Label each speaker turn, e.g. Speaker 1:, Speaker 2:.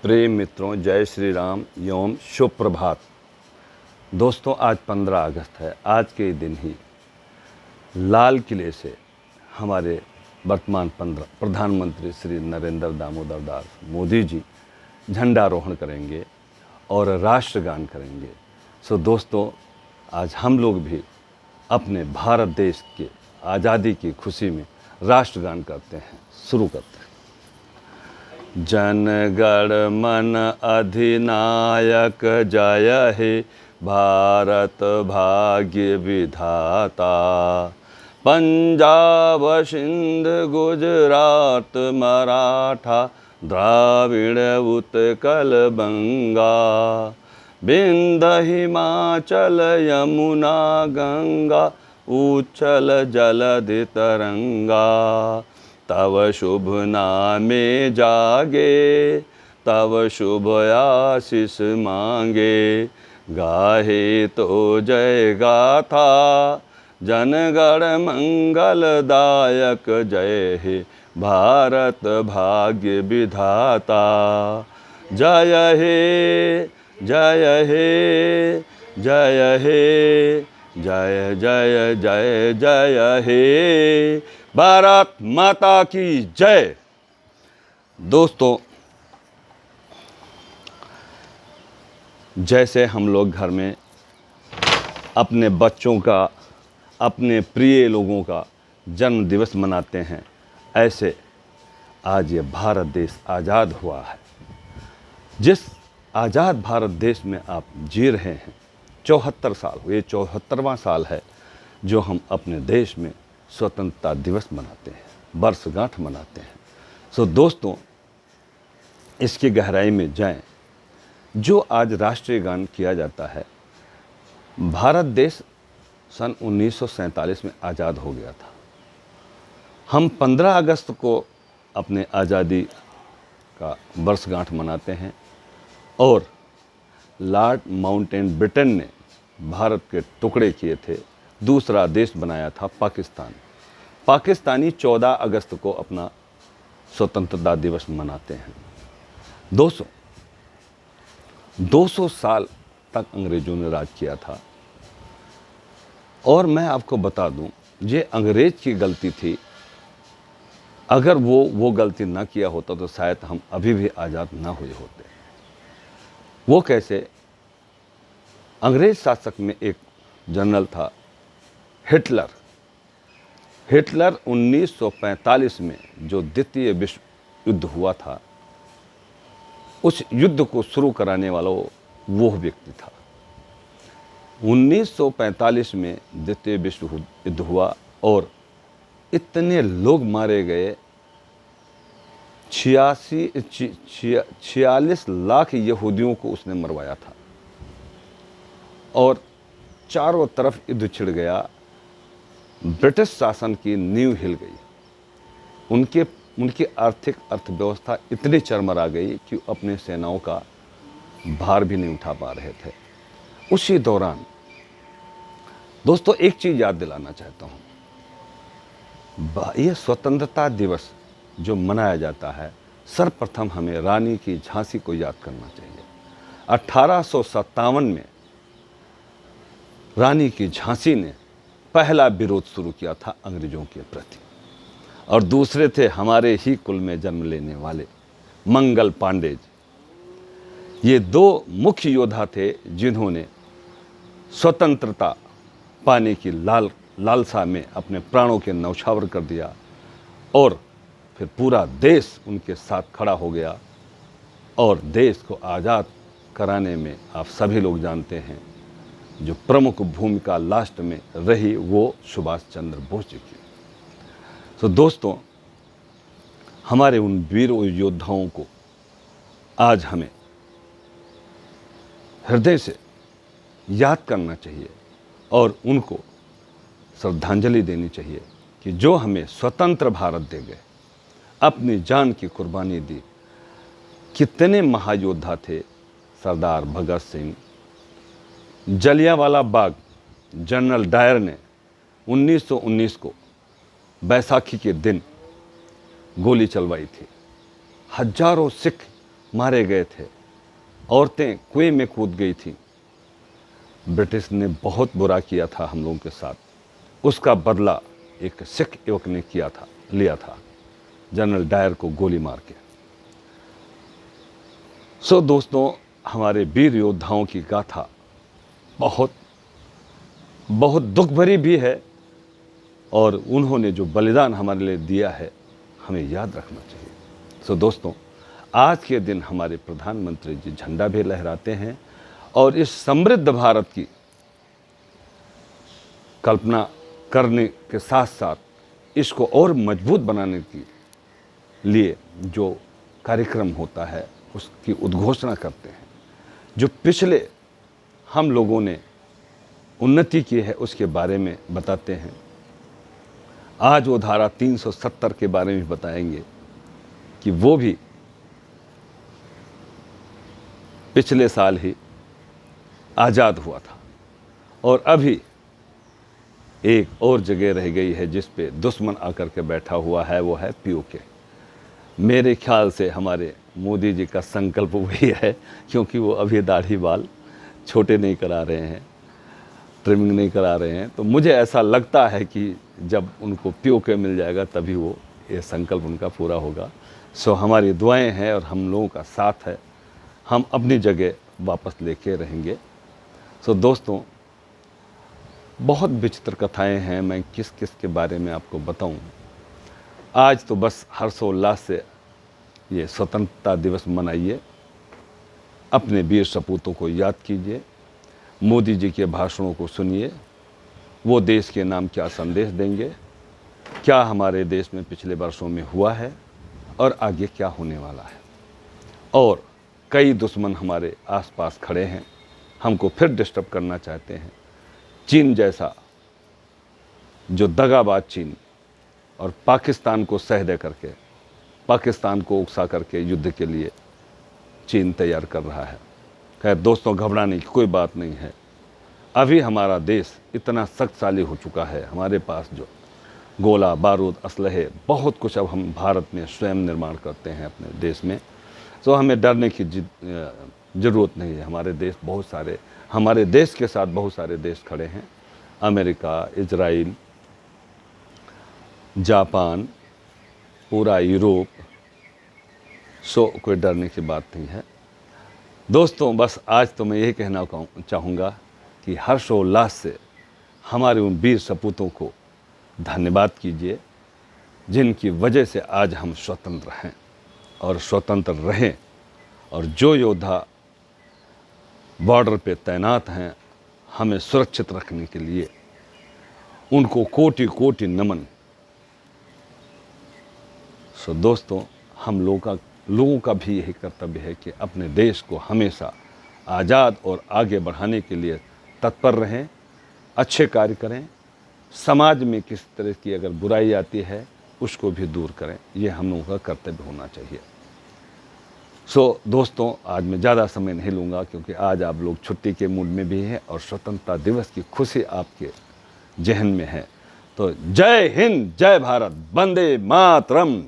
Speaker 1: प्रेम मित्रों, जय श्री राम एवं शुभ प्रभात। दोस्तों, आज 15 अगस्त है। आज के दिन ही लाल किले से हमारे वर्तमान प्रधानमंत्री श्री नरेंद्र दामोदर दास मोदी जी झंडारोहण करेंगे और राष्ट्रगान करेंगे। सो दोस्तों, आज हम लोग भी अपने भारत देश के आज़ादी की खुशी में राष्ट्रगान करते हैं। शुरू करते हैं। जन गण मन अधिनायक जय हे भारत भाग्य विधाता। पंजाब सिंध गुजरात मराठा द्राविड़ उत्कल बंगा। विंध्य हिमाचल यमुना गंगा उच्छल जलधि तरंगा। तव शुभ नामे जागे तव शुभ आशीष मांगे। गाहे तो जय गाथा जनगण मंगलदायक जय हे भारत भाग्य विधाता। जय हे जय हे जय हे जय जय जय जय हे भारत माता की जय। दोस्तों, जैसे हम लोग घर में अपने बच्चों का, अपने प्रिय लोगों का जन्म दिवस मनाते हैं, ऐसे आज ये भारत देश आज़ाद हुआ है। जिस आज़ाद भारत देश में आप जी रहे हैं, 74 साल हुए, 74वां साल है जो हम अपने देश में स्वतंत्रता दिवस मनाते हैं, वर्षगांठ मनाते हैं। सो दोस्तों, इसकी गहराई में जाएं। जो आज राष्ट्रीय गान किया जाता है, भारत देश सन 1947 में आज़ाद हो गया था। हम 15 अगस्त को अपने आज़ादी का वर्षगांठ मनाते हैं और लॉर्ड माउंटबेटन ने भारत के टुकड़े किए थे, दूसरा देश बनाया था पाकिस्तान। पाकिस्तानी 14 अगस्त को अपना स्वतंत्रता दिवस मनाते हैं। 200 साल तक अंग्रेज़ों ने राज किया था। और मैं आपको बता दूं, ये अंग्रेज़ की गलती थी। अगर वो गलती ना किया होता तो शायद हम अभी भी आज़ाद ना हुए होते। वो कैसे? अंग्रेज़ शासक में एक जनरल था हिटलर। 1945 में जो द्वितीय विश्व युद्ध हुआ था, उस युद्ध को शुरू कराने वाला वो व्यक्ति था। 1945 में द्वितीय विश्व युद्ध हुआ और इतने लोग मारे गए, 46 लाख यहूदियों को उसने मरवाया था और चारों तरफ युद्ध छिड़ गया। ब्रिटिश शासन की नींव हिल गई। उनकी आर्थिक अर्थव्यवस्था इतनी चरमरा गई कि अपने सेनाओं का भार भी नहीं उठा पा रहे थे। उसी दौरान दोस्तों, एक चीज़ याद दिलाना चाहता हूँ। ये स्वतंत्रता दिवस जो मनाया जाता है, सर्वप्रथम हमें रानी की झांसी को याद करना चाहिए। 1857 में रानी की झांसी ने पहला विरोध शुरू किया था अंग्रेज़ों के प्रति, और दूसरे थे हमारे ही कुल में जन्म लेने वाले मंगल पांडे जी। ये दो मुख्य योद्धा थे जिन्होंने स्वतंत्रता पाने की लालसा में अपने प्राणों के न्यौछावर कर दिया और फिर पूरा देश उनके साथ खड़ा हो गया। और देश को आज़ाद कराने में आप सभी लोग जानते हैं, जो प्रमुख भूमिका लास्ट में रही वो सुभाष चंद्र बोस जी की। तो दोस्तों, हमारे उन वीर योद्धाओं को आज हमें हृदय से याद करना चाहिए और उनको श्रद्धांजलि देनी चाहिए कि जो हमें स्वतंत्र भारत दे गए, अपनी जान की कुर्बानी दी। कितने महायोद्धा थे! सरदार भगत सिंह, जलियांवाला बाग जनरल डायर ने 1919 को बैसाखी के दिन गोली चलवाई थी। हजारों सिख मारे गए थे, औरतें कुएं में कूद गई थीं। ब्रिटिश ने बहुत बुरा किया था हम लोगों के साथ। उसका बदला एक सिख युवक ने लिया था, जनरल डायर को गोली मार के। सो दोस्तों, हमारे वीर योद्धाओं की गाथा बहुत बहुत दुख भरी भी है, और उन्होंने जो बलिदान हमारे लिए दिया है हमें याद रखना चाहिए। सो दोस्तों, आज के दिन हमारे प्रधानमंत्री जी झंडा भी लहराते हैं और इस समृद्ध भारत की कल्पना करने के साथ साथ इसको और मजबूत बनाने के लिए जो कार्यक्रम होता है उसकी उद्घोषणा करते हैं। जो पिछले हम लोगों ने उन्नति की है उसके बारे में बताते हैं। आज वो धारा 370 के बारे में बताएंगे कि वो भी पिछले साल ही आज़ाद हुआ था, और अभी एक और जगह रह गई है जिस पे दुश्मन आकर के बैठा हुआ है, वो है पीओके। मेरे ख्याल से हमारे मोदी जी का संकल्प वही है, क्योंकि वो अभी दाढ़ी बाल छोटे नहीं करा रहे हैं, ट्रिमिंग नहीं करा रहे हैं। तो मुझे ऐसा लगता है कि जब उनको पीओके मिल जाएगा तभी वो ये संकल्प उनका पूरा होगा। सो हमारी दुआएं हैं और हम लोगों का साथ है, हम अपनी जगह वापस लेके रहेंगे। सो दोस्तों, बहुत विचित्र कथाएं हैं, मैं किस किस के बारे में आपको बताऊं। आज तो बस हर्षोल्लास से ये स्वतंत्रता दिवस मनाइए, अपने वीर सपूतों को याद कीजिए, मोदी जी के भाषणों को सुनिए, वो देश के नाम क्या संदेश देंगे, क्या हमारे देश में पिछले वर्षों में हुआ है और आगे क्या होने वाला है। और कई दुश्मन हमारे आसपास खड़े हैं, हमको फिर डिस्टर्ब करना चाहते हैं। चीन जैसा जो दगाबाज चीन, और पाकिस्तान को सह दे करके, पाकिस्तान को उकसा करके युद्ध के लिए चीन तैयार कर रहा है। खैर दोस्तों, घबराने की कोई बात नहीं है। अभी हमारा देश इतना शक्तिशाली हो चुका है, हमारे पास जो गोला बारूद असलहे बहुत कुछ अब हम भारत में स्वयं निर्माण करते हैं अपने देश में। तो हमें डरने की ज़रूरत नहीं है। हमारे देश के साथ बहुत सारे देश खड़े हैं, अमेरिका, इजराइल, जापान, पूरा यूरोप। सो कोई डरने की बात नहीं है। दोस्तों, बस आज तो मैं यही कहना चाहूँगा कि हर्षोल्लास से हमारे उन वीर सपूतों को धन्यवाद कीजिए, जिनकी वजह से आज हम स्वतंत्र हैं और स्वतंत्र रहें। और जो योद्धा बॉर्डर पे तैनात हैं हमें सुरक्षित रखने के लिए, उनको कोटि कोटि नमन। सो दोस्तों, हम लोगों का भी यही कर्तव्य है कि अपने देश को हमेशा आज़ाद और आगे बढ़ाने के लिए तत्पर रहें, अच्छे कार्य करें, समाज में किस तरह की अगर बुराई आती है उसको भी दूर करें। ये हम लोगों का कर्तव्य होना चाहिए। सो दोस्तों, आज मैं ज़्यादा समय नहीं लूँगा, क्योंकि आज आप लोग छुट्टी के मूड में भी हैं और स्वतंत्रता दिवस की खुशी आपके जहन में है। तो जय हिंद, जय भारत, वंदे मातरम।